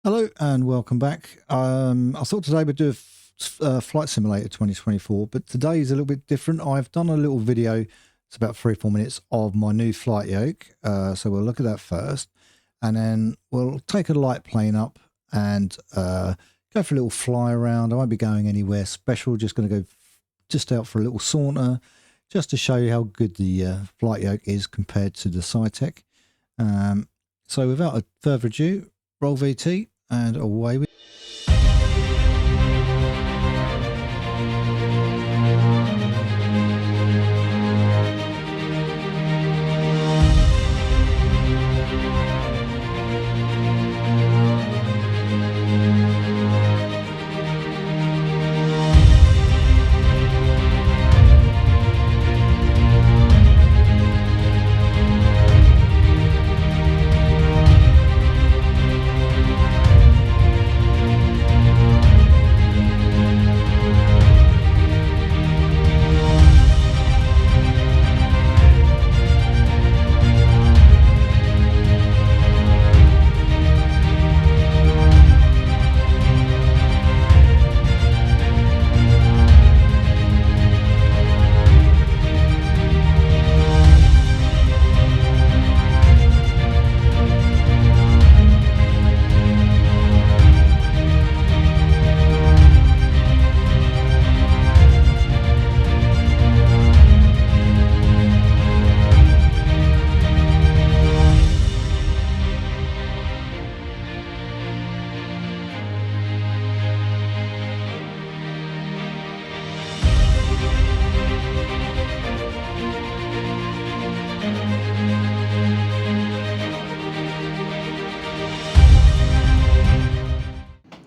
Hello and welcome back. I thought today we'd do a Flight Simulator 2024, but today is a little bit different. I've done a little video, it's about 3 or 4 minutes, of my new flight yoke. So we'll look at that first, and then we'll take a light plane up and go for a little fly around. I won't be going anywhere special, just going to go just out for a little saunter, just to show you how good the flight yoke is compared to the saitek. So without further ado, roll VT and away we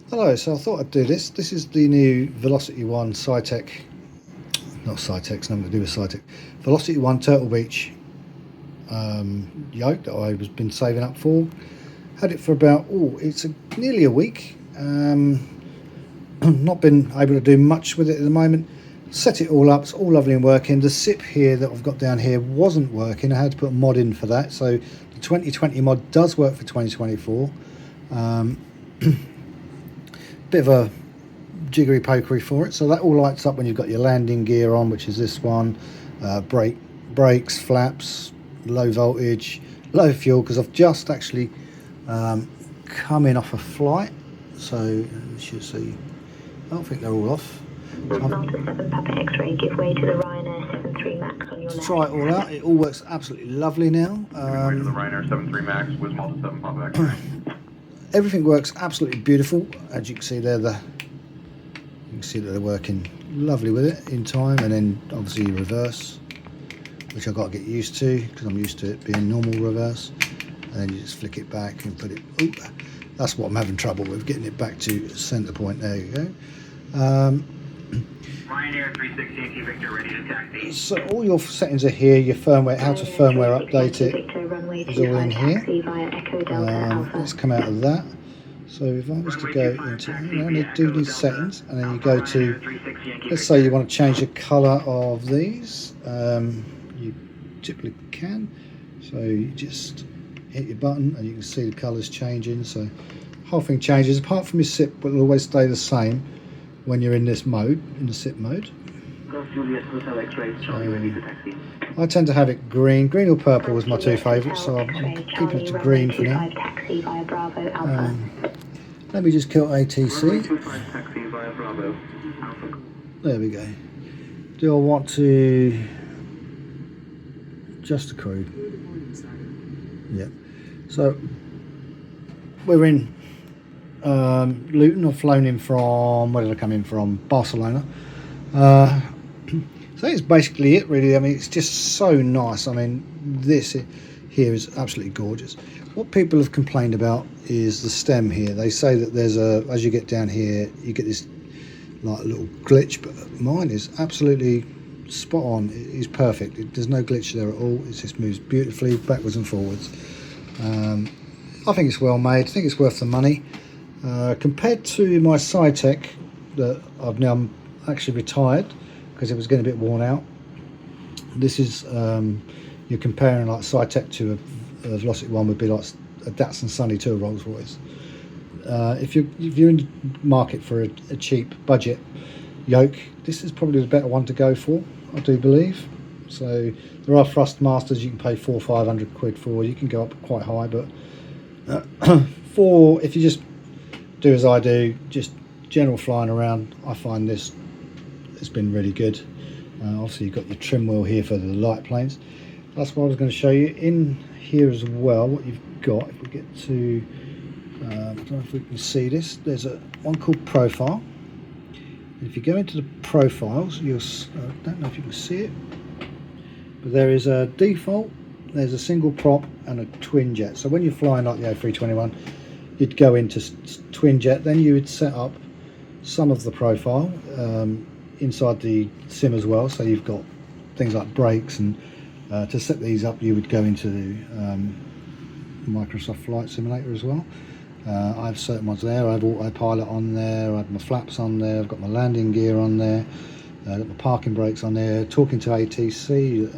Hello, so I thought I'd do this. This is the new Velocity 1 saitek, not saitek, it's nothing to do with saitek, Velocity 1 Turtle Beach yoke that I've been saving up for. Had it for about, nearly a week. Not been able to do much with it at the moment. Set it all up, it's all lovely and working. The SIP here that I've got down here wasn't working. I had to put a mod in for that. So the 2020 mod does work for 2024. Bit of a jiggery pokery for it, so that all lights up when you've got your landing gear on, which is this one. Brakes, flaps, low voltage, low fuel, because I've just actually come in off a flight, so you should see. I don't think they're all off. X-ray, give way to the Ryanair 73 Max on your left. Try it all out. It all works absolutely lovely now. Way to the Ryanair 73 Max with Malta 7 Papa X-ray. Everything works absolutely beautiful. As you can see there, you can see that they're working lovely with it in time, and then obviously reverse, which I've got to get used to because I'm used to it being normal reverse, and then you just flick it back and put it. That's what I'm having trouble with, getting it back to center point. There you go. Ryanair 316 Victor ready to taxi. So all your settings are here. Your firmware, how to firmware update it, is all in here. Let's come out of that. So if I was to go into, do these settings, and then you go to, let's say you want to change the colour of these, you typically can. So you just hit your button and you can see the colours changing. So the whole thing changes, apart from your SIP, but it'll always stay the same when you're in this mode, in the SIP mode. I tend to have it green. Green or purple was my two favourites, so I'm keeping it to green for now. Let me just kill ATC. There we go. Do I want to just the crew? Yep. So we're in Luton. I've flown in from, where did I come in from? Barcelona. So it's basically it really. I mean, it's just so nice. I mean, this here is absolutely gorgeous. What people have complained about is the stem here. They say that there's as you get down here, you get this like little glitch, but mine is absolutely spot on. It is perfect. There's no glitch there at all. It just moves beautifully backwards and forwards. I think it's well made. I think it's worth the money. Compared to my saitek that I've now actually retired because it was getting a bit worn out. This is you're comparing like saitek to a Velocity 1 would be like a Datsun Sunny to a Rolls Royce. if you're in the market for a cheap budget yoke, this is probably the better one to go for, I do believe. So there are Thrustmasters you can pay 400 or 500 quid for. You can go up quite high, but for if you just do as I do, just general flying around, I find this has been really good. Obviously you've got your trim wheel here for the light planes. That's what I was going to show you. In here as well, what you've got, if we get to I don't know if we can see this, there's one called Profile. If you go into the profiles, I don't know if you can see it, but there is a default, there's a single prop and a twin jet. So when you're flying like the A321, you'd go into twin jet, then you would set up some of the profile inside the sim as well. So you've got things like brakes, and to set these up you would go into the Microsoft Flight Simulator as well. I have certain ones there. I have autopilot on there, I have my flaps on there, I've got my landing gear on there, I've got my parking brakes on there. Talking to ATC,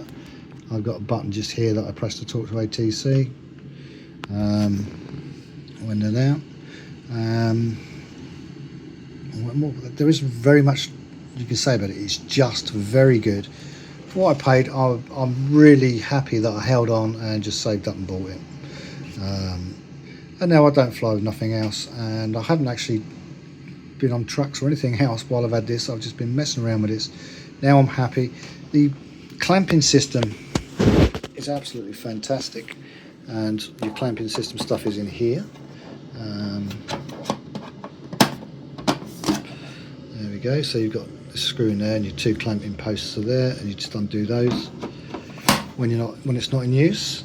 I've got a button just here that I press to talk to ATC when they're there. There isn't very much you can say about it. It's just very good. For what I paid, I'm really happy that I held on and just saved up and bought it. And now I don't fly with nothing else, and I haven't actually been on trucks or anything else while I've had this. I've just been messing around with this. Now I'm happy. The clamping system is absolutely fantastic, and your clamping system stuff is in here. There we go. So you've got the screw in there, and your two clamping posts are there, and you just undo those when it's not in use.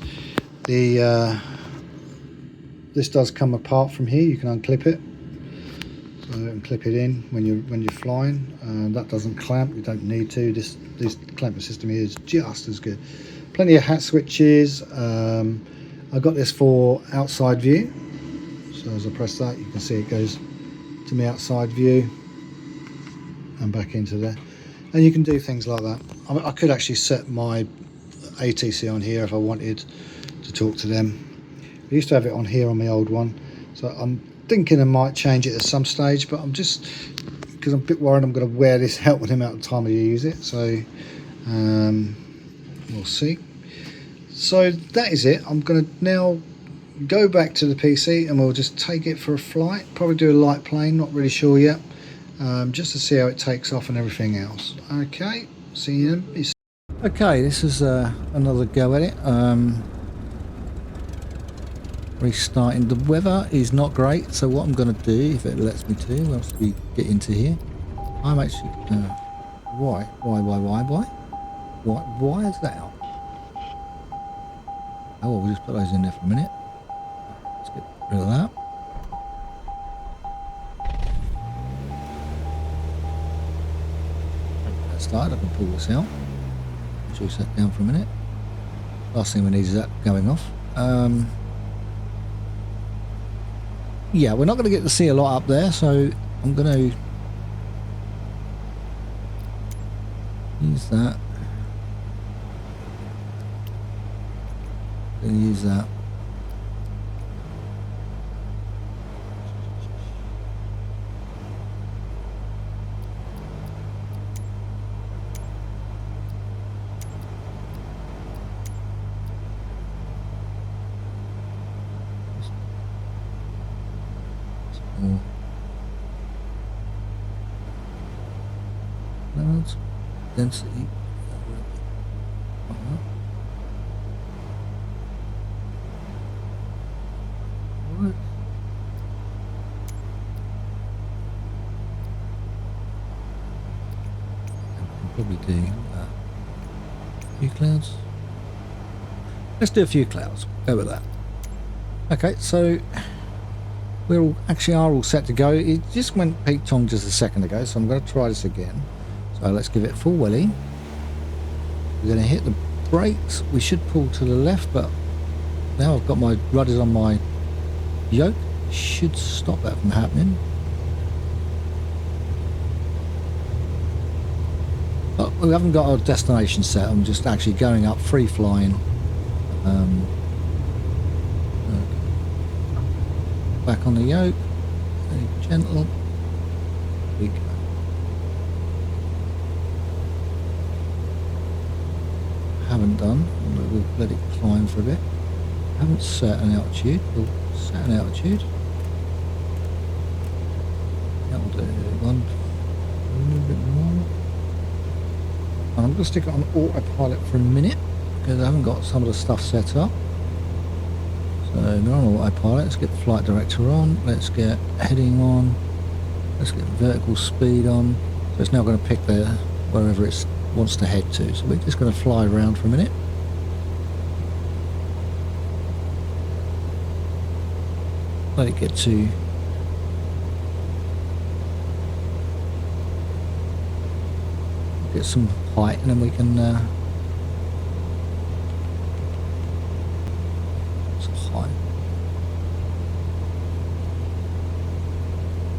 This does come apart from here. You can unclip it, and clip it in when you're flying. That doesn't clamp. You don't need to. This clamping system here is just as good. Plenty of hat switches. I got this for outside view. So as I press that, you can see it goes to my outside view and back into there. And you can do things like that. I could actually set my ATC on here if I wanted to talk to them. I used to have it on here on my old one, so I'm thinking I might change it at some stage, but because I'm a bit worried I'm going to wear this out with the amount of time I use it, so we'll see. So that is it. I'm going to now go back to the PC and we'll just take it for a flight, probably do a light plane, not really sure yet, just to see how it takes off and everything else. Okay, see you then. Okay, this is another go at it. Restarting. The weather is not great, so what I'm going to do, if it lets me to, once we get into here, I'm actually why is that out? Oh well, we'll just put those in there for a minute. Let's get rid of that. That's started. I can pull this out. Juice that down for a minute. Last thing we need is that going off. Yeah, we're not going to get to see a lot up there, so I'm going to use that. I'm going to use that. Clouds, density. What? I can probably do a few clouds. Let's do a few clouds. Go with that. Okay, so we are all set to go. It just went peaked on just a second ago, so I'm going to try this again. So let's give it a full wheelie. We're going to hit the brakes. We should pull to the left, but now I've got my rudders on my yoke. Should stop that from happening. But we haven't got our destination set. I'm just actually going up free flying. Back on the yoke. Very gentle. We go. Haven't done. We'll let it climb for a bit. Haven't set an altitude. We'll set an altitude. That'll do. One. A little bit more. And I'm going to stick it on autopilot for a minute because I haven't got some of the stuff set up. So we're on autopilot. Let's get the flight director on. Let's get heading on. Let's get vertical speed on. So it's now going to pick the wherever it wants to head to. So we're just going to fly around for a minute. Let it get to get some height, and then we can some height,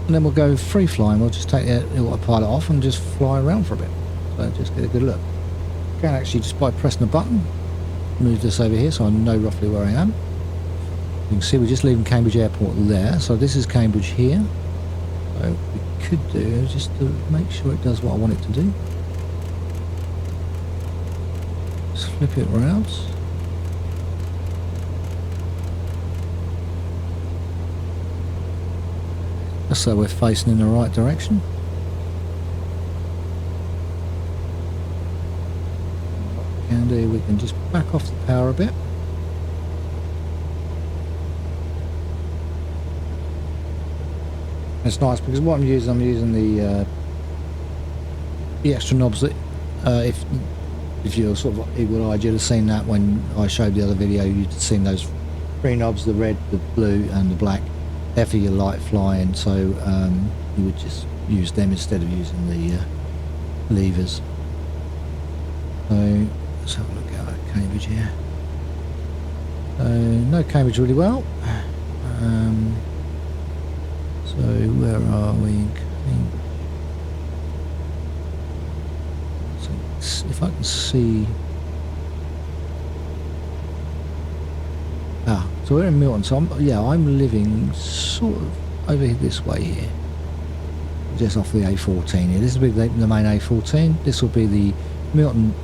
and then we'll go free flying. We'll just take the autopilot off and just fly around for a bit. So just get a good look. You can actually, just by pressing the button, move this over here so I know roughly where I am. You can see we're just leaving Cambridge Airport there, so this is Cambridge here. So what we could do is just to make sure it does what I want it to do. Just flip it around. Just so we're facing in the right direction. What we can do, we can just back off the power a bit. It's nice because what I'm using the extra knobs that if you're sort of eagle-eyed, you'd have seen that when I showed the other video. You'd have seen those three knobs, the red, the blue and the black. They're for your light flying, so you would just use them instead of using the levers. So let's have a look at Cambridge here. Know Cambridge really well. So where are we? So if I can see, so we're in Milton. So I'm living sort of over this way here, just off the A14 here. This will be the main A14. This will be the Milton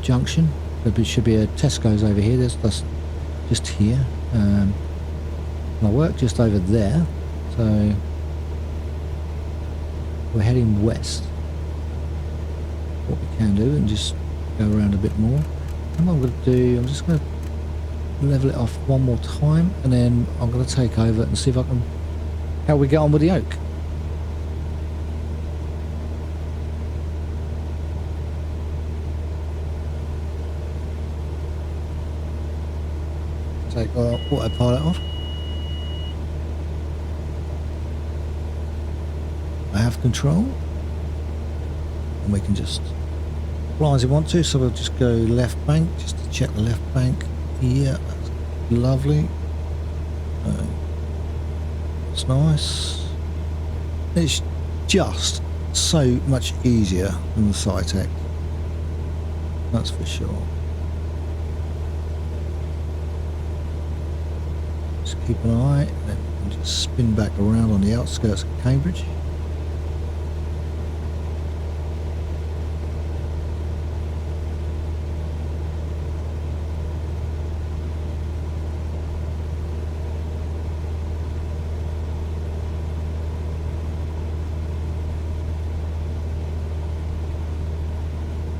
junction. There should be a Tesco's over here. That's just here. I work just over there. So we're heading west. What we can do, and just go around a bit more. And what I'm going to do, I'm just going to level it off one more time, and then I'm going to take over and see if I can, how we get on with the yoke. Take our autopilot off. I have control, and we can just fly as we want to. So we'll just go left bank, just to check the left bank. Yeah, that's lovely. It's nice. It's just so much easier than the saitek, that's for sure. Just keep an eye, and then we can just spin back around on the outskirts of Cambridge.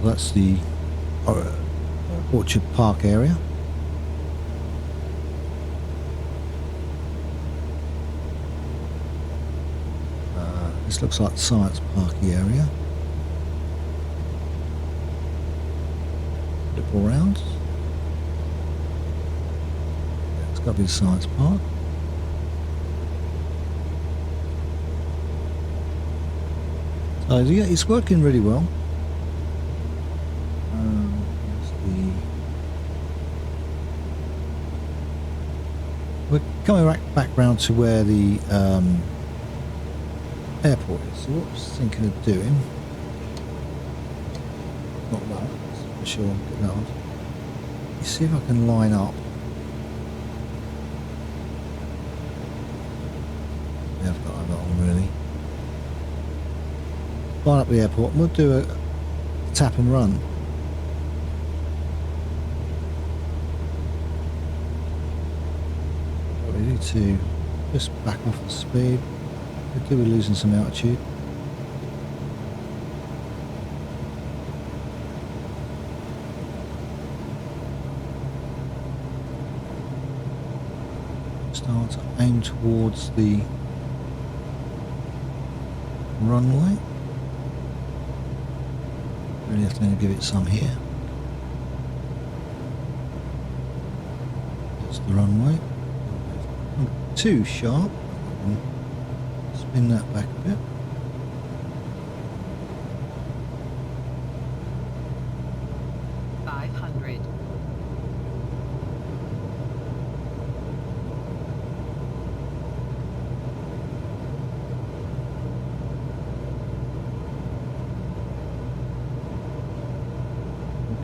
That's the Orchard Park area. This looks like the Science Parky area. Flip around. It's got to be the Science Park. So yeah, it's working really well. We're coming back round to where the airport is. So what I was thinking of doing, not that, for sure, get that on. Let's see if I can line up. Yeah, I've got line up the airport and we'll do a tap and run. We need to just back off the speed. We're losing some altitude. Start to aim towards the runway. Really have to give it some here. That's the runway. Too sharp. Spin that back a bit.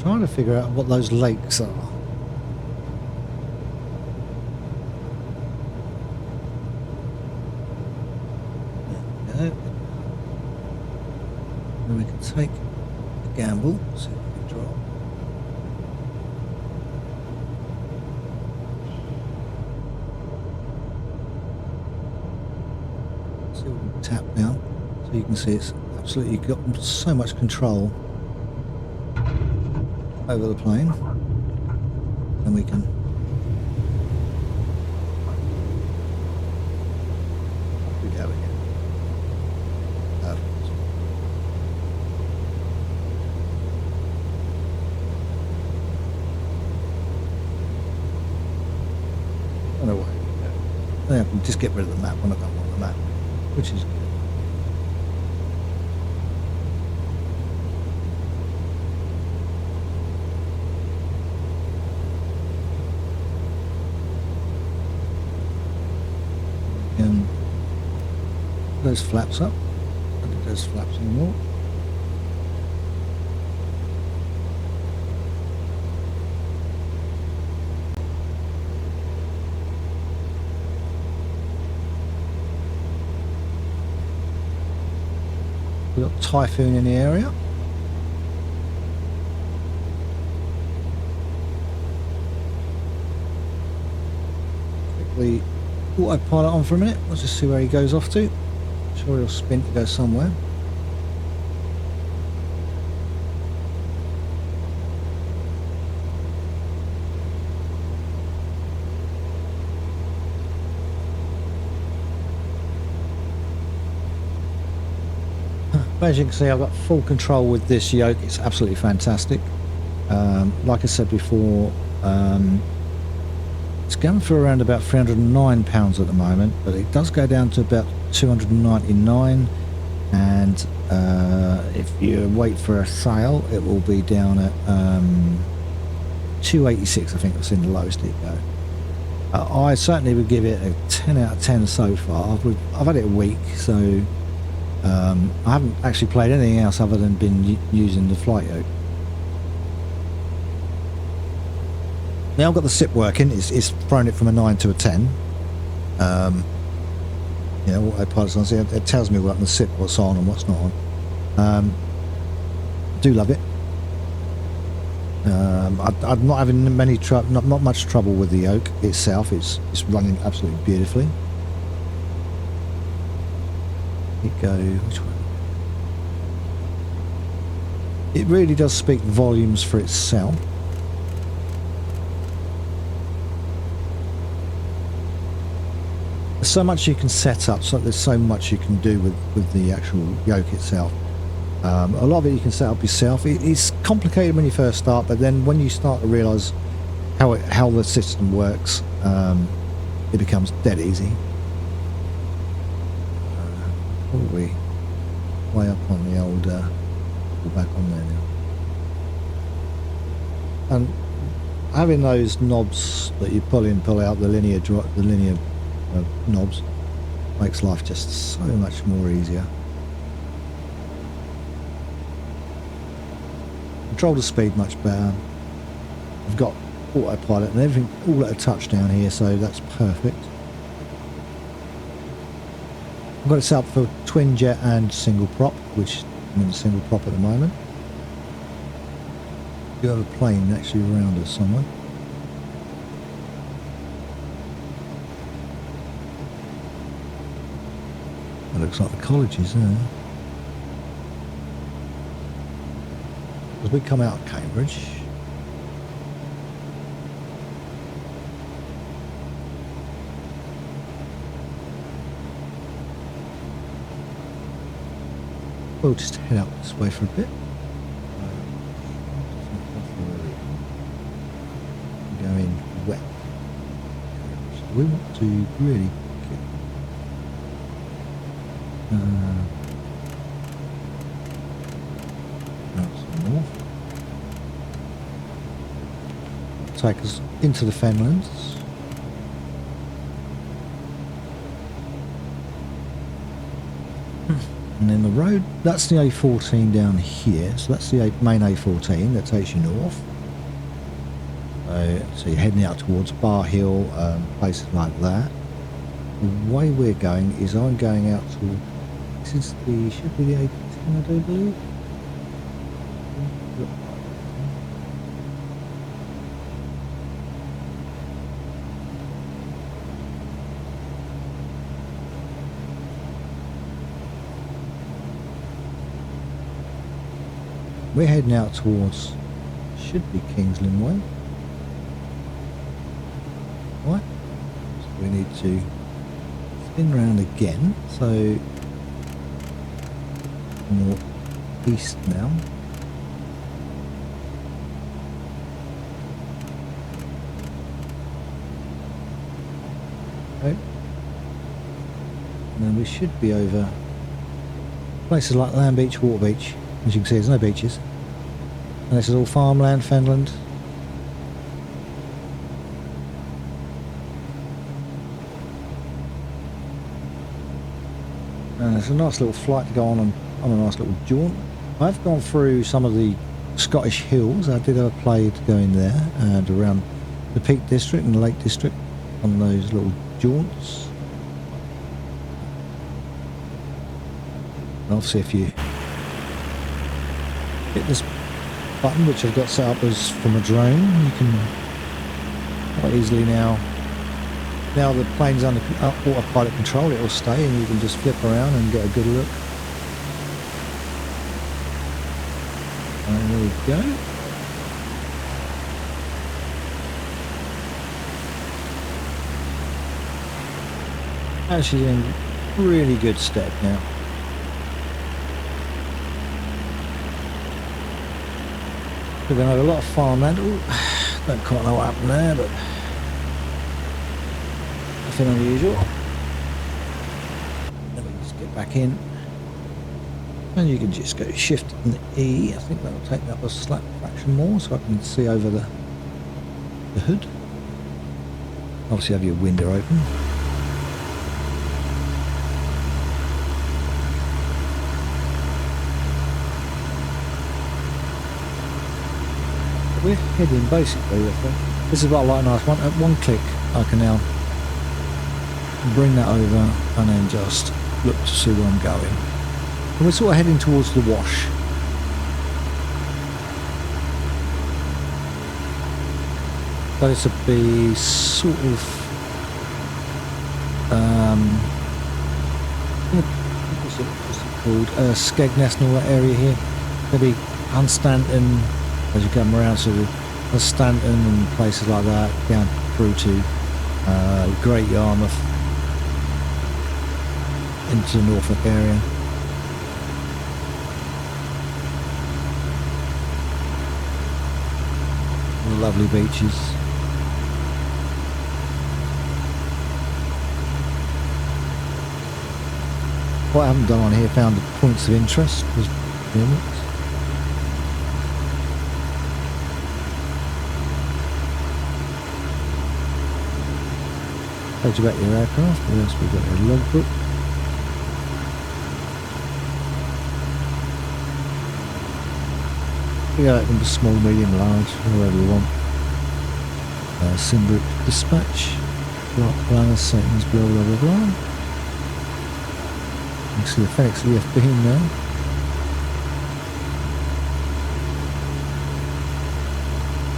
Trying to figure out what those lakes are. There we go. And we can take a gamble, see if we can drop. See if we can tap down, so you can see it's absolutely got so much control over the plane, and we can we go again. Perfect. And away we go. Yeah, we'll just get rid of the map when I don't want the map, which is good. Those flaps up. I don't do those flaps anymore. We've got Typhoon in the area. Click the autopilot on for a minute. Let's just see where he goes off to. Sure he'll spin to go somewhere. But as you can see, I've got full control with this yoke. It's absolutely fantastic. Like I said before, it's going for around about £309 at the moment, but it does go down to about 299, and if you wait for a sale, it will be down at 286. I think that's in the lowest it go. I certainly would give it a 10 out of 10 so far. I've had it a week, so I haven't actually played anything else other than been using the flight yoke. Now I've got the SIP working. It's thrown it from a 9 to a 10. You know, autopilot's on, so it tells me what the SIP, what's on and what's not on. Do love it. I'm not having not much trouble with the yoke itself. It's running absolutely beautifully. It go which one? It really does speak volumes for itself. There's so much you can set up, so there's so much you can do with the actual yoke itself. A lot of it you can set up yourself. It's complicated when you first start, but then when you start to realise how the system works, it becomes dead easy. Probably way up on the old, go back on there now. And having those knobs that you pull in, pull out, the linear knobs, makes life just so much more easier. Control the speed much better. I've got autopilot and everything all at a touch down here, so that's perfect. I've got it set up for twin jet and single prop, which I'm in a single prop at the moment. We do have a plane actually around us somewhere. It looks like the college is there. As we come out of Cambridge, we'll just head out this way for a bit. Go in wet. So we want to really get out some north. Take us into the Fenlands. And then the road, that's the A14 down here, so that's the main A14 that takes you north. So you're heading out towards Bar Hill, places like that. The way we're going is I'm going out to, this is the, should be the A10 I do believe. We're heading out towards, should be Kings Lynn Way. Right, so we need to spin round again, so more east now. Okay. And then we should be over places like Land Beach, Water Beach. As you can see, there's no beaches. And this is all farmland, fenland. And there's a nice little flight to go on a nice little jaunt. I've gone through some of the Scottish hills. I did have a play to go in there and around the Peak District and the Lake District on those little jaunts. And obviously if you hit this button, which I've got set up as from a drone, you can quite easily now the plane's under autopilot control, it will stay and you can just flip around and get a good look. And there we go. Actually in really good step now. We're going to have a lot of farmland. Ooh, don't quite know what happened there, but nothing unusual. Then we just get back in. And you can just go shift and E. I think that'll take me up a slight fraction more so I can see over the hood. Obviously have your window open. We're heading basically, this is what I like nice one. At one click I can now bring that over and then just look to see where I'm going. And we're sort of heading towards the wash. So this would be sort of what's it called? Skegness and all that area here. Maybe Hunstanton. As you come around sort of Stanton and places like that, down through to Great Yarmouth into the Norfolk area. The lovely beaches. What I haven't done on here, found the points of interest. Page about your aircraft. What else we've got here? Logbook. We go open to small, medium, large, whatever you want. Symbol dispatch. Flight planner settings, blah blah blah blah. You can see the Fenix EF beam now.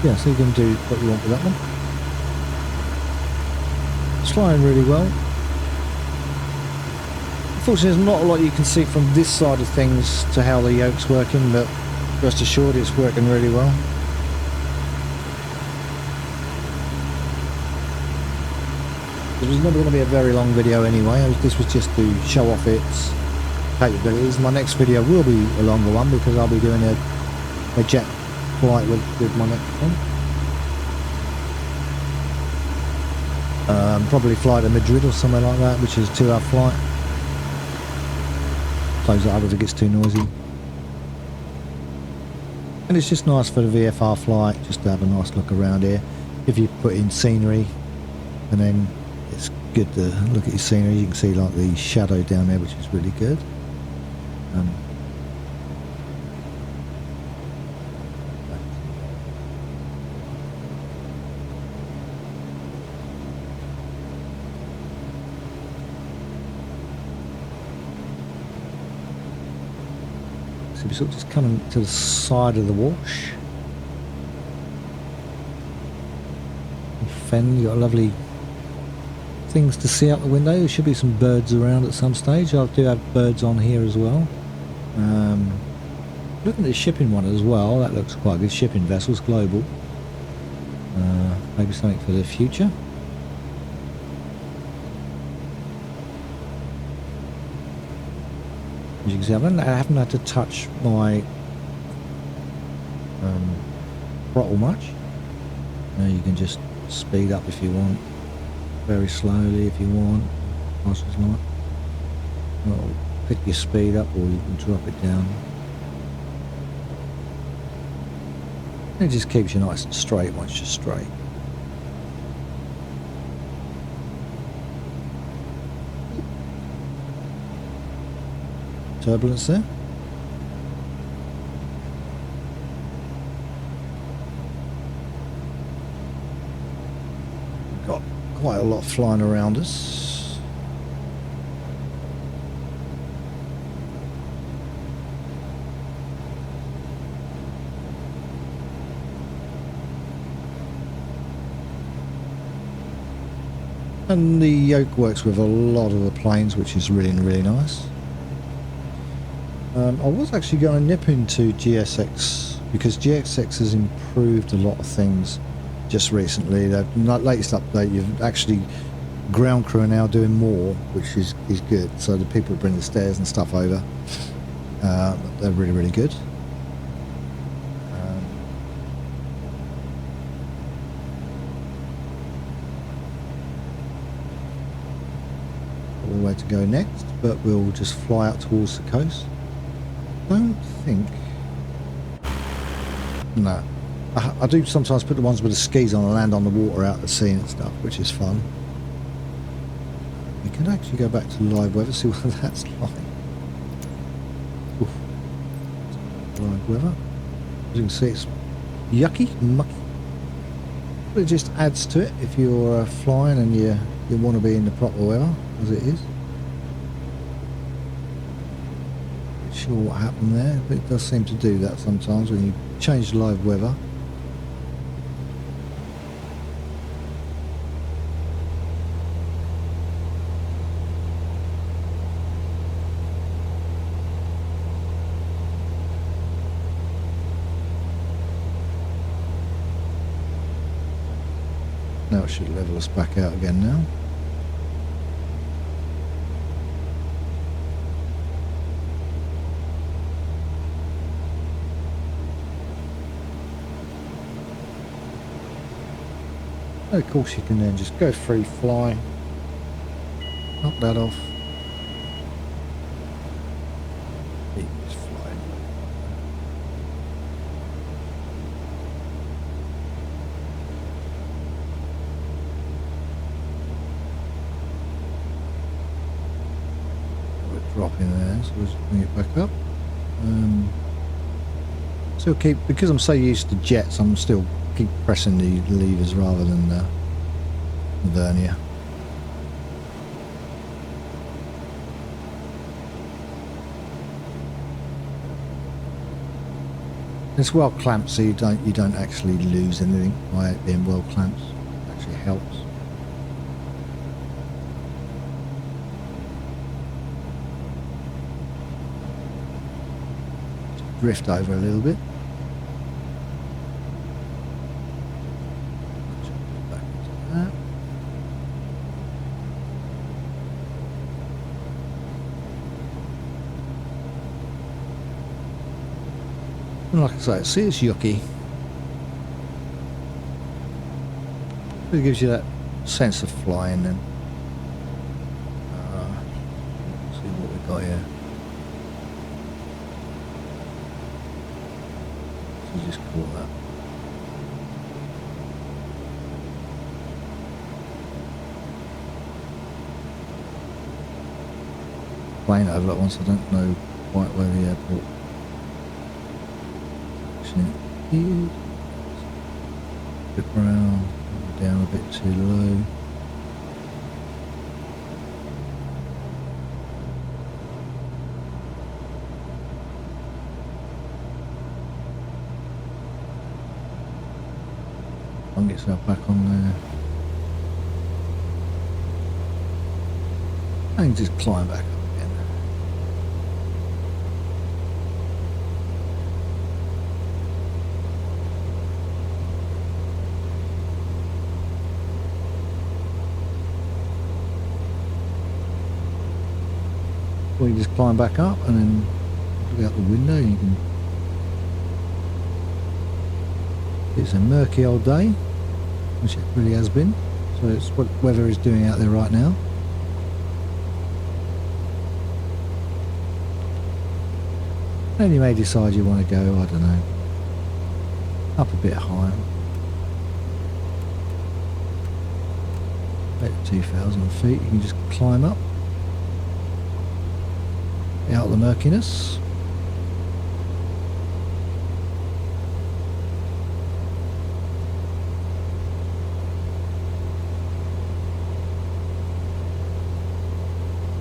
yeah, so you can do what you want with that one. It's flying really well. Unfortunately, there's not a lot you can see from this side of things to how the yoke's working, but rest assured it's working really well. It was never going to be a very long video anyway. This was just to show off its capabilities. My next video will be a longer one because I'll be doing a jet flight with my next one. Probably fly to Madrid or somewhere like that, which is a 2-hour flight. Close it up if it gets too noisy. And it's just nice for the VFR flight, just to have a nice look around here. If you put in scenery, and then it's good to look at your scenery. You can see like the shadow down there, which is really good. So we're sort of just coming to the side of the wash. Fen, you got lovely things to see out the window. There should be some birds around at some stage. I do have birds on here as well. Looking at the shipping one as well, that looks quite good. Shipping vessels, global. Maybe something for the future. As you can see, I haven't had to touch my throttle much. You can just speed up if you want, very slowly if you want, fast as you like. Well, pick your speed up, or you can drop it down. It just keeps you nice and straight once you're straight. Turbulence there. Got quite a lot flying around us. And the yoke works with a lot of the planes, which is really, really nice. I was actually going to nip into GSX because GSX has improved a lot of things just recently. The latest update, you've actually ground crew are now doing more, which is good. So the people who bring the stairs and stuff over, they're really, really good. Where to go next, but we'll just fly out towards the coast. Don't think. No, I do sometimes put the ones with the skis on and land on the water out at sea and stuff, which is fun. We can actually go back to live weather, see what that's like. Oof. Live weather. As you can see, it's yucky, mucky. But it just adds to it if you're flying and you want to be in the proper weather, as it is. Sure what happened there, but it does seem to do that sometimes when you change the live weather. Now it should level us back out again now. Of course you can then just go free fly, knock that off. Just fly. We're dropping there, so we'll just bring it back up. So because I'm so used to jets, I'm still keep pressing the levers rather than the vernier. It's well clamped, so you don't actually lose anything by it being well clamped. It actually helps. Just drift over a little bit. Back into that. And like I say, see, it's yucky. It gives you that sense of flying then. Let's see what we've got here. So just caught that. Plane over that one, so I don't know quite where the airport is. Flip around, down a bit too low. One gets out back on there. And just climb back up again. Or you just climb back up and then look out the window and you can. It's a murky old day, which it really has been. So it's what weather is doing out there right now. And you may decide you want to go, I don't know, up a bit higher. About 2,000 feet, you can just climb up. Out of the murkiness.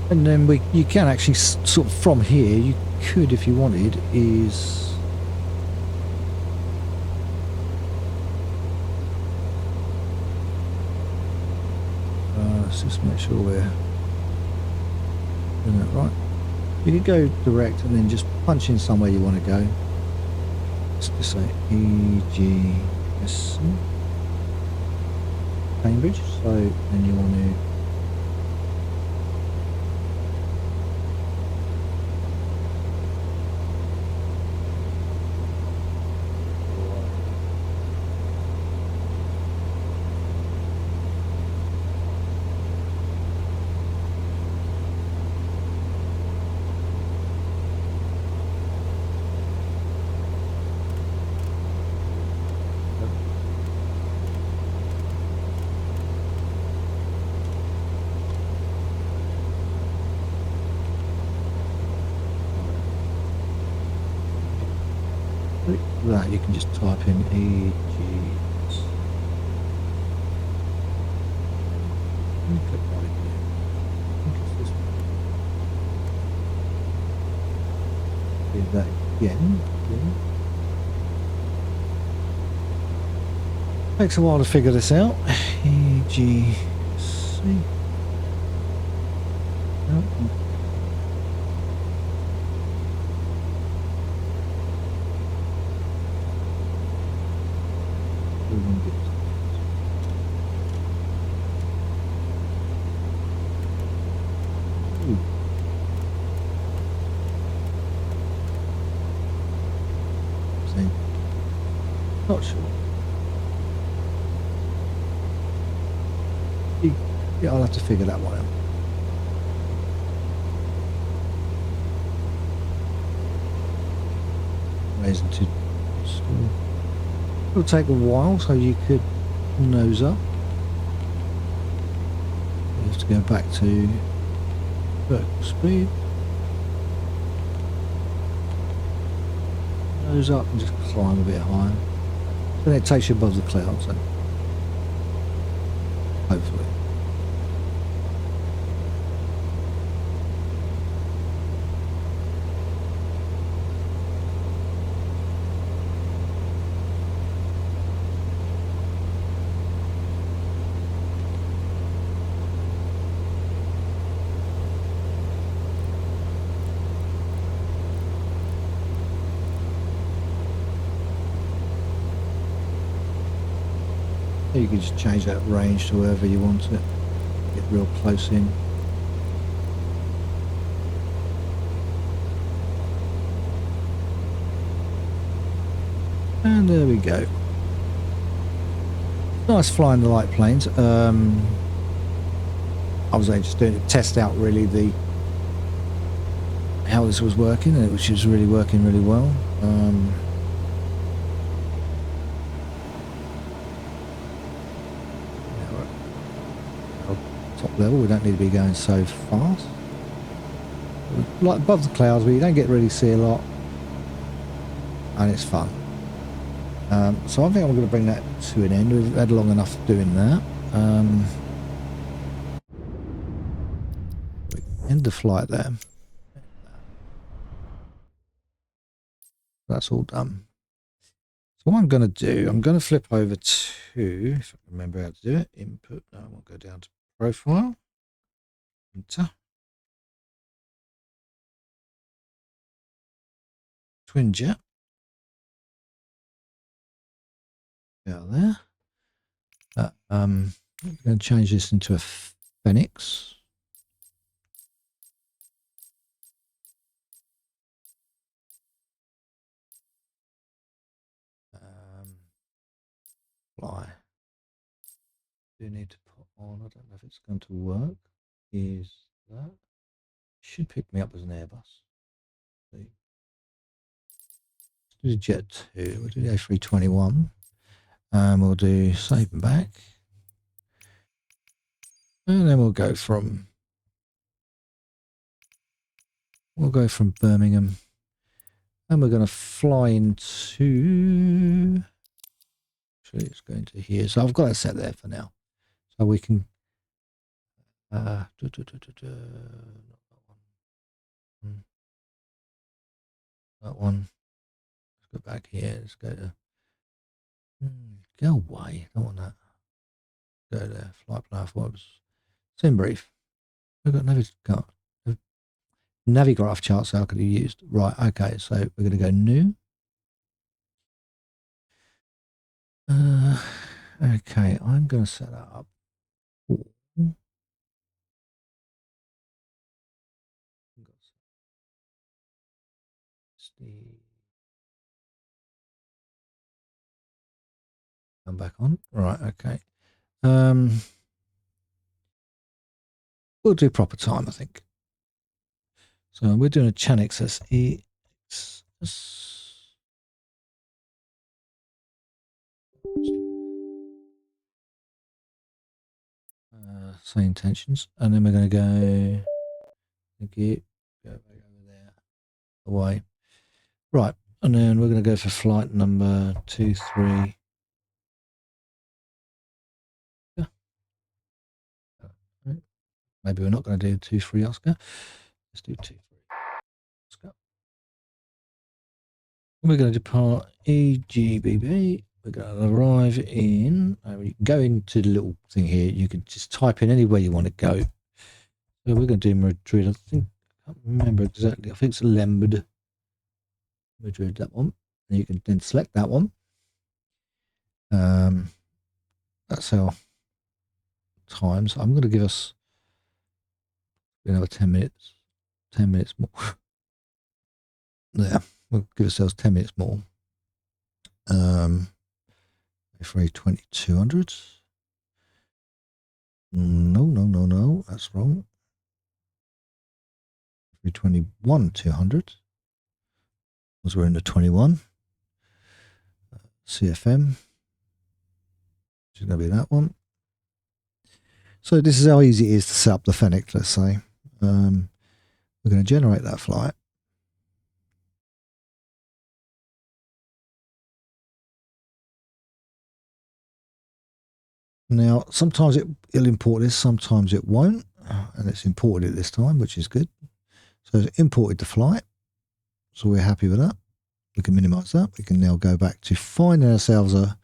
And then you can actually sort of from here, you could, if you wanted, is let's just make sure we're doing that right. You could go direct and then just punch in somewhere you want to go. Let's just say EGS Cambridge. So then you want to that, you can just type in EGS. Click right here. I think it's this one. Do that again. Takes a while to figure this out. EGC. Oh. Not sure. Yeah, I'll have to figure that one out. Raising to store. It'll take a while, so you could nose up. You have to go back to vertical speed. Nose up and just climb a bit higher. Then it takes you above the clouds, then. Hopefully. you can just change that range to wherever you want it. Get real close in. And there we go. Nice flying the light planes. I was just doing to test out really how this was working, and which is really working really well. Top level, we don't need to be going so fast. Like above the clouds, where you don't get really see a lot, and it's fun. So I think I'm going to bring that to an end. We've had long enough doing that. End the flight there. That's all done. So what I'm going to do, I'm going to flip over to, if I can remember how to do it, input. No, I won't go down to profile. Enter. Twin jet. Out there. I'm going to change this into a Phoenix. Fly. Do need to put on, I don't know if it's going to work. Is that? Should pick me up as an Airbus. See? Let's do Jet 2. We'll do the A321. And we'll do save and back. And then we'll go from Birmingham. And we're going to fly into, actually it's going to here. So I've got it set there for now. So we can, not that one. Let's go back here. Let's go to, go away. Don't want that. Go there. Flight platforms. Sim brief. We've got Navigraph charts how could you used. Right, okay, so we're going to go new. Okay, I'm going to set that up. Come back on. Right, okay. We'll do proper time, I think. So we're doing a Chan XS. Same intentions, and then we're going to go. Thank you. Go over there. Away. Right, and then we're going to go for flight number 23. Yeah. Maybe we're not going to do 23 Oscar. Let's do 23 Oscar. We're going to depart EGBB. We're going to arrive in. You can go into the little thing here. You can just type in anywhere you want to go. So we're going to do Madrid. I think I can't remember exactly. I think it's Madrid, that one. And you can then select that one. That's our times. I'm going to give us another 10 minutes. 10 minutes more. There. We'll give ourselves 10 minutes more. For 2200. No. That's wrong. 321 200. Because we're in the 21. CFM. Which is going to be that one. So this is how easy it is to set up the Fennec, let's say. We're going to generate that flight. Now, sometimes it'll import this, sometimes it won't. And it's imported it this time, which is good. So it's imported the flight. So we're happy with that. We can minimize that. We can now go back to finding ourselves a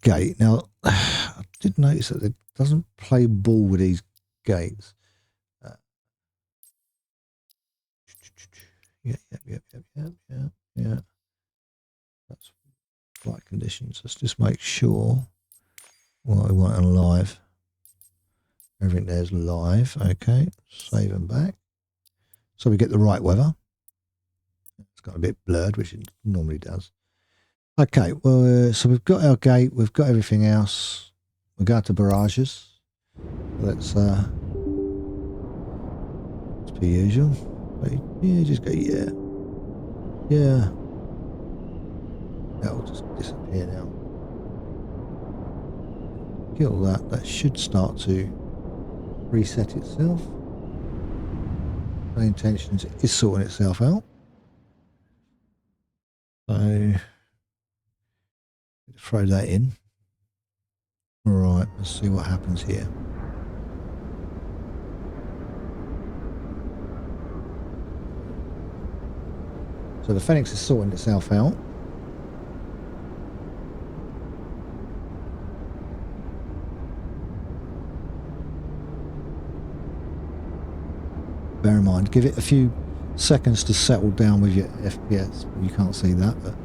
gate. Now, I did notice that it doesn't play ball with these gates. Yeah. That's flight conditions. Let's just make sure what I want on live. Everything there's live. Okay, save and back. So we get the right weather. It's got a bit blurred, which it normally does. Okay, well, so we've got our gate, we've got everything else. We'll go to barrages. Let's per usual. Yeah, just go, yeah. Yeah. That'll just disappear now. Kill that. That should start to reset itself. My intentions is sorting itself out. So throw that in. All right, let's see what happens here. So the Phoenix is sorting itself out. Bear in mind, give it a few seconds to settle down with your FPS. You can't see that, but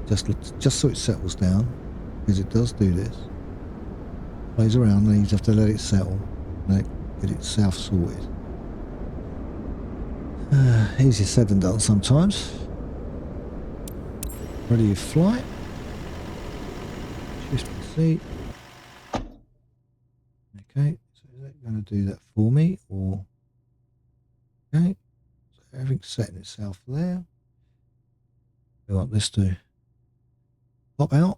just so it settles down, because it does do this. Plays around, and you have to let it settle, and get itself sorted. Easier said than done sometimes. Ready to fly. Shift the seat. Okay, so is that going to do that for me, or? Okay, so everything's setting itself there. We want this to pop out.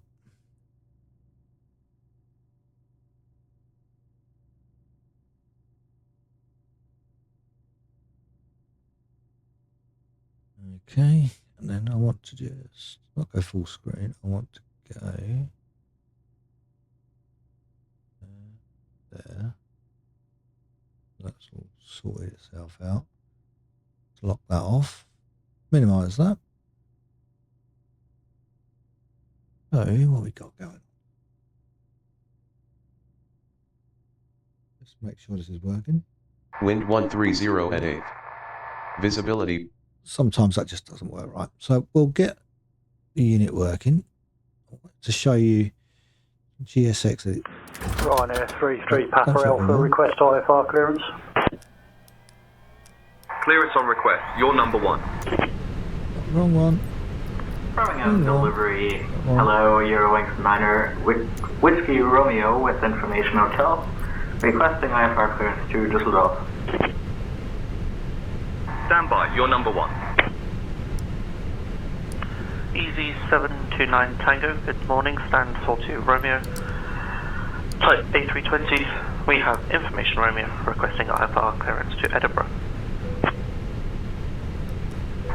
Okay, and then I want to just not go full screen. I want to go there. That's all sorted itself out. Let's lock that off. Minimize that. So what we got going? Let's make sure this is working. Wind 130 at 8. Visibility. Sometimes that just doesn't work right. So we'll get the unit working to show you GSX. Ryanair 33 Papa Alpha, request IFR clearance. Clearance on request. You're number 1. Wrong one. Birmingham delivery. Hello, Eurowings 9er. Whiskey Romeo with Information Hotel. Requesting IFR clearance to Düsseldorf. Stand by. You're number 1. Easy 729 Tango, good morning, stand 42 Romeo. Type A320, we have Information Romeo requesting IFR clearance to Edinburgh.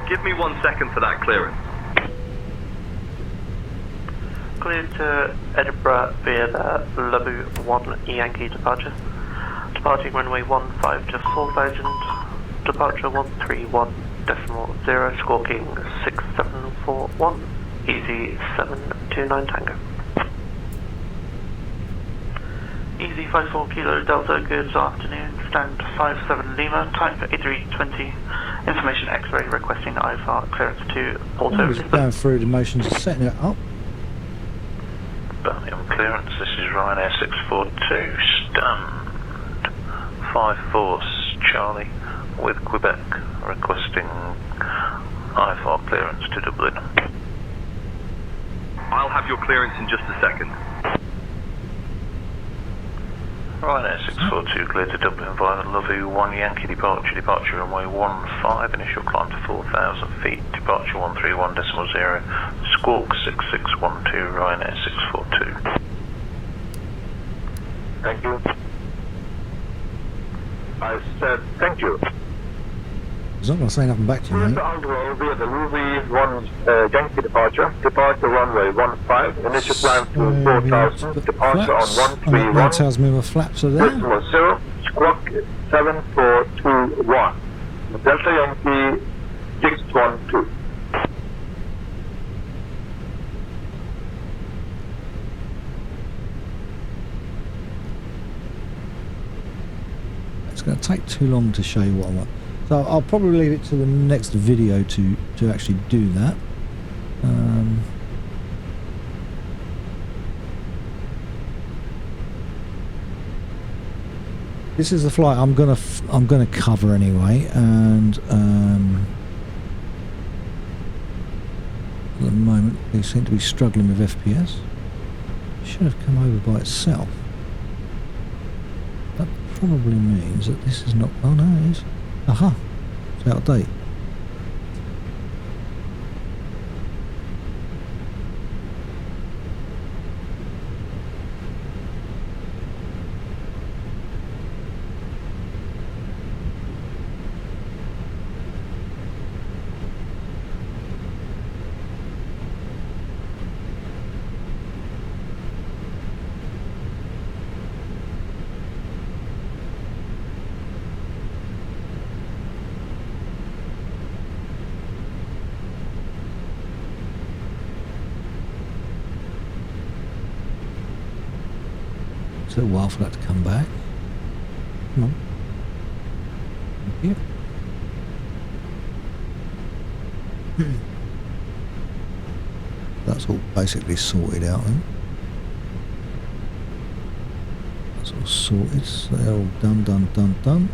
Give me 1 second for that clearance. Cleared to Edinburgh via the Labu 1 Yankee departure. Departing runway 15 to 4000, departure 131.0, squawking 6741, easy 729 Tango. Easy 54 Kilo Delta, good afternoon, stand 57 Lima, type A320, information X-ray requesting IFR clearance to Porto. Just going through the motions of setting it up. Birmingham clearance, this is Ryanair 642, stand 54 Charlie with Quebec, requesting IFR clearance to Dublin. I'll have your clearance in just a second. Ryanair 642 cleared to Dublin via the Lovey 1 Yankee departure, departure runway 15, initial climb to 4,000 feet, departure 131.0, squawk 6612, Ryanair 642. Thank you. I said thank you. He's not going to say nothing back to you, mate. Underway via the Ruby 1 Yankee departure, departure runway 15, initial climb to 4,000, departure on 131. That tells me my flaps are there. Decimal 0, squawk 7421. Delta Yankee 612. It's going to take too long to show you what I want. So I'll probably leave it to the next video to actually do that. This is the flight I'm gonna cover anyway, and at the moment they seem to be struggling with FPS. It should have come over by itself. That probably means that this is not. Oh no, it is. Aha! It's out of date. It's a little while for that to come back. Come on. Thank you. That's all basically sorted out then. That's all sorted, so they're all done.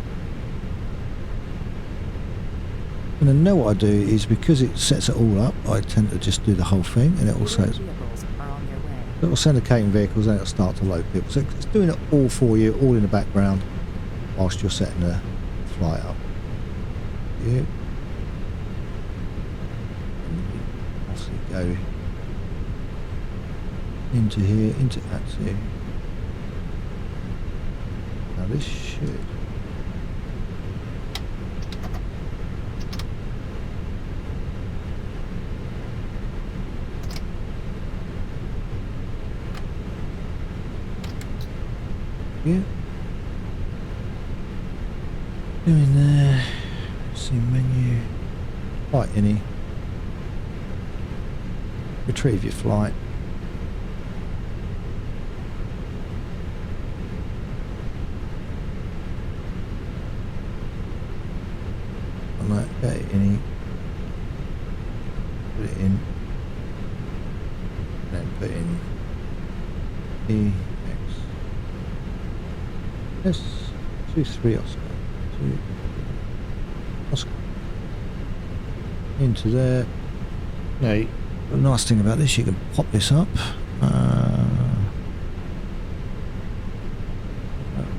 And then now what I do is, because it sets it all up, I tend to just do the whole thing, and it all says it will send the catering vehicles and it'll start to load people. So it's doing it all for you, all in the background, whilst you're setting the flight up. Yeah. So you go into here, into active. Now this should. Yeah. Doing there. See menu. Flight any. Retrieve your flight. And like that any. Put it in. Then put in E. Yes, 2-3 Oscar. 2 Oscar. Into there. Now, the nice thing about this, you can pop this up.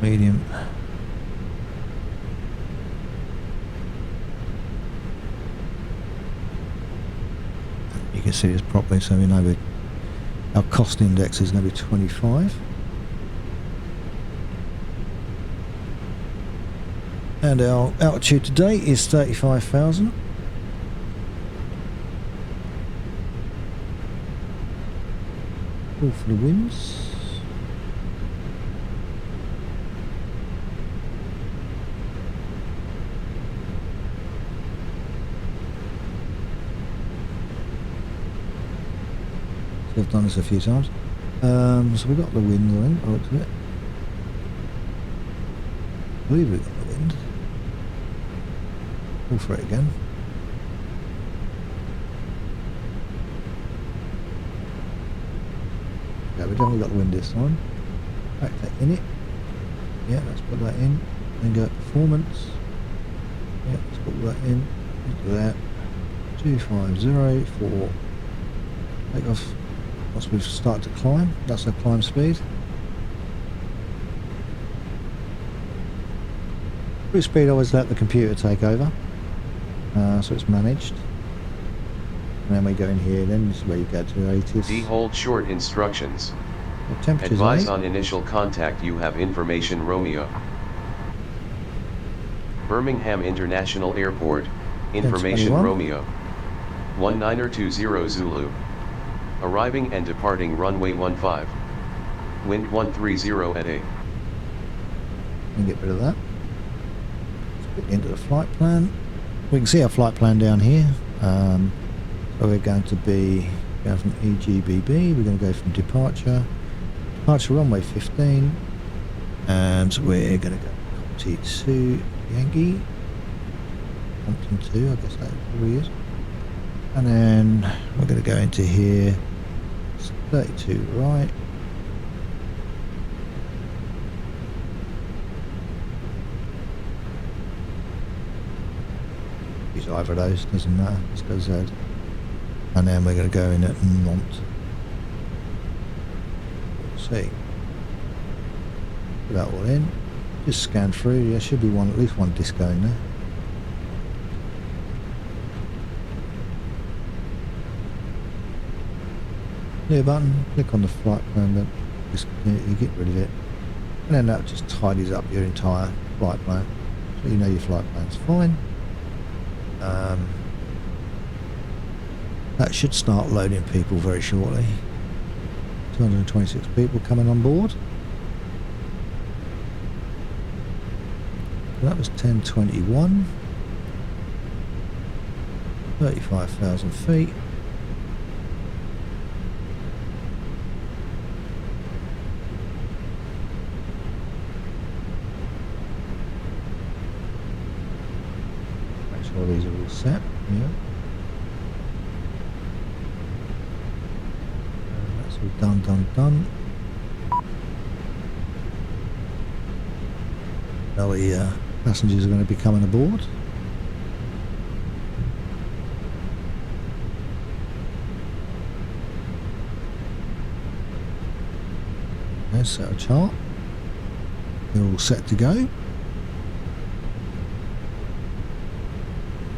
Medium. You can see this properly, so we know our cost index is going to be 25. And our altitude today is 35,000. All for the winds. So I've done this a few times. So we've got the wind, I think, I looked at it. I believe we've got the wind. All for it again. Yeah, we definitely got the wind this time. Back that in it. Yeah, let's put that in. Then go performance. Yeah, let's put that in. Let's do that. 250 for takeoff. Once we've started to climb, that's our climb speed. Cruise speed, I always let the computer take over. So it's managed. And then we go in here, then this is where you go to 80s. D hold short instructions. The temperature's Advise 8. on initial contact you have information Romeo. Birmingham International Airport, information 21. Romeo. 1920 Zulu. Arriving and departing runway 15. Wind 130 at 8. And get rid of that. Let's put it into the flight plan. We can see our flight plan down here. So we're going to be going from EGBB, we're going to go from departure runway 15, and we're going to go T2 Yankee, Compton 2, I guess that probably is, and then we're going to go into here, it's 32 right, It's either of those, doesn't matter. Let's go Z. And then we're going to go in at Mont. See. Put that all in. Just scan through. There should be at least one disco in there. Clear button. Click on the flight plan. Then you get rid of it. And then that just tidies up your entire flight plan. So you know your flight plan's fine. That should start loading people very shortly. 226 people coming on board. That was 1021. 35,000 feet. Make sure these are all set. Yeah. That's all done. Now the passengers are going to be coming aboard. There's our chart. They're all set to go.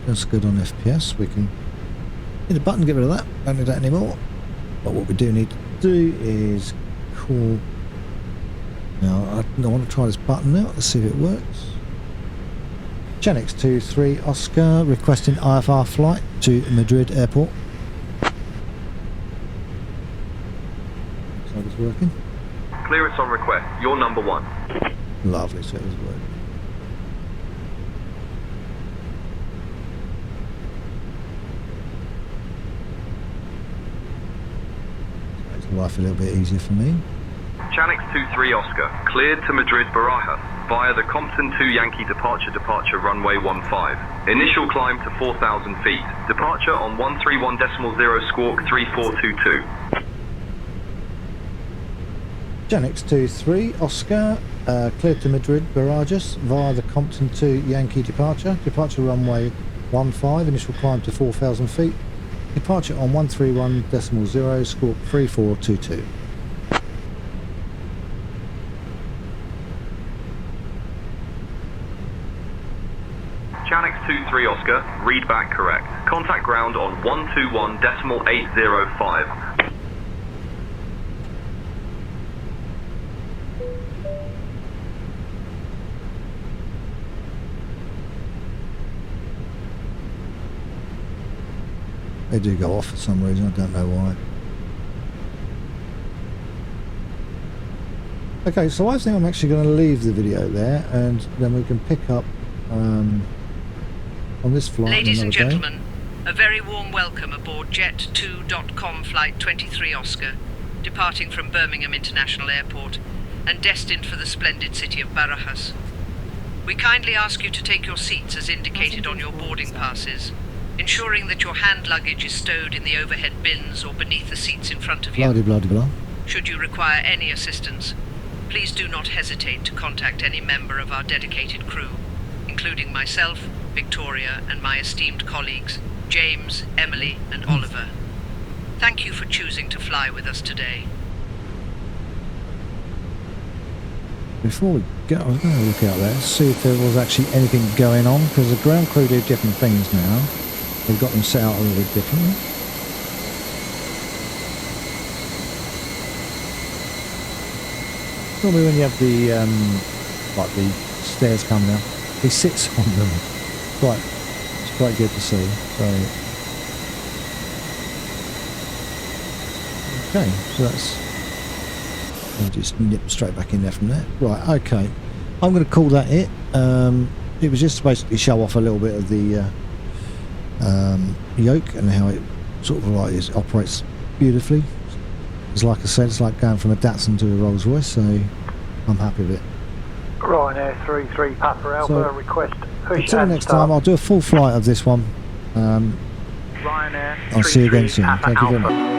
That's good on FPS. We can hit a button, get rid of that. Don't need that anymore. But what we do need to do is call. Now I want to try this button out. Let's see if it works. Genix 23 Oscar requesting IFR flight to Madrid Airport. So it's working. Clearance on request. You're number 1. Lovely, so it was working. Makes life a little bit easier for me. Chanix 23 Oscar, cleared to Madrid Barajas via the Compton 2 Yankee departure runway 15. Initial climb to 4,000 feet. Departure on 131.0 squawk 3422. Janix 23 Oscar, cleared to Madrid Barajas via the Compton 2 Yankee departure runway 15, initial climb to 4,000 feet. Departure on 131.0 squawk 3422. Chanix 23 Oscar, read back correct. Contact ground on 121.805. They do go off for some reason, I don't know why. Okay, so I think I'm actually going to leave the video there and then we can pick up on this flight. Ladies and gentlemen, a very warm welcome aboard Jet2.com Flight 23 Oscar, departing from Birmingham International Airport and destined for the splendid city of Barajas. We kindly ask you to take your seats as indicated on your boarding passes, ensuring that your hand luggage is stowed in the overhead bins or beneath the seats in front of you. Blah, blah, blah. Should you require any assistance, please do not hesitate to contact any member of our dedicated crew, including myself, Victoria, and my esteemed colleagues, James, Emily, and Oliver. Thank you for choosing to fly with us today. Before we go, I was going to look out there, see if there was actually anything going on, because the ground crew do different things now. They've got them set out a little bit differently. Normally when you have the like the stairs come down, he sits on them. It's quite good to see. So okay, so that's, I'll just nip straight back in there from there. Right, okay, I'm going to call that it. It was just to basically show off a little bit of the yoke and how it sort of like operates beautifully. It's like I said, it's like going from a Datsun to a Rolls Royce, so I'm happy with it. Ryanair 33 Papa Alpha, So, request push until next time, I'll do a full flight of this one. Ryanair I'll see you again 33 soon. Papa Thank you very Alpha. much.